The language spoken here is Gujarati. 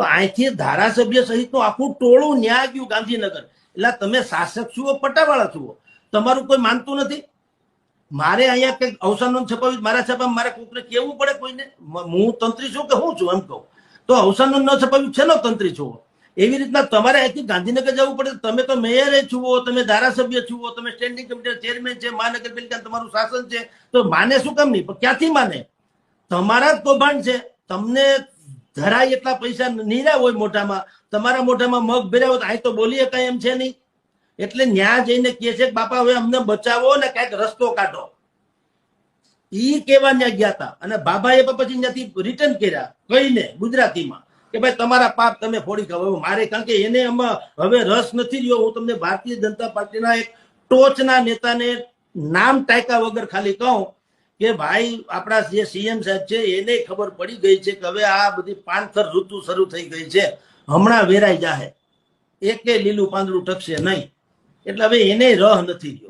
તો અહીંથી ધારાસભ્ય સહિતનું આખું ટોળું ન્યા ગયું ગાંધીનગર. એટલે તમે શાસક છો પટ્ટાવાળા છો, તમારું કોઈ માનતું નથી. મારે અહીંયા કંઈક અવસાન છપાવ્યું મારા છાપામાં મારે કોઈને કેવું પડે કોઈને હું તંત્રી છું કે હું છું એમ કહું તો અવસાન ન છપાવ્યું છે તંત્રી છો. એવી રીતના તમારે અહીંથી ગાંધીનગર જવું પડે. તમે તો મેયરે છો, તમે ધારાસભ્ય છો, તમે સ્ટેન્ડિંગ કમિટી ચેરમેન છે, મહાનગરપાલિકા તમારું શાસન છે, તો માને શું કામ નહીં? પણ ક્યાંથી માને? તમારા જ કૌભાંડ છે. તમને ધરાય એટલા પૈસા નીરા હોય મોઢામાં, તમારા મોઢામાં મગ ભર્યા હોય, અહીં તો બોલીએ કઈ એમ છે નહીં. એટલે ન્યા જઈને કે છે કે બાપા હવે અમને બચાવો ને કઈક રસ્તો કાઢો. ઈ કેવા ન્યા ગયા હતા અને બાબાએ પછી ત્યાંથી રિટર્ન કર્યા કહીને ગુજરાતીમાં કે ભાઈ તમારા પાપ તમે ફોડી ખાવ. મારે કારણ કે એને હવે રસ નથી રહ્યો. હું તમને ભારતીય જનતા પાર્ટીના એક ટોચના નેતાને નામ ટાંક્યા વગર ખાલી કહું કે ભાઈ આપણા જે સીએમ સાહેબ છે એને ખબર પડી ગઈ છે કે હવે આ બધી પાનખર ઋતુ શરૂ થઈ ગઈ છે, હમણાં વેરાઈ જાહે, એકે લીલું પાંદડું ટકશે નહીં. એટલે હવે એને રહ નથી રહ્યો.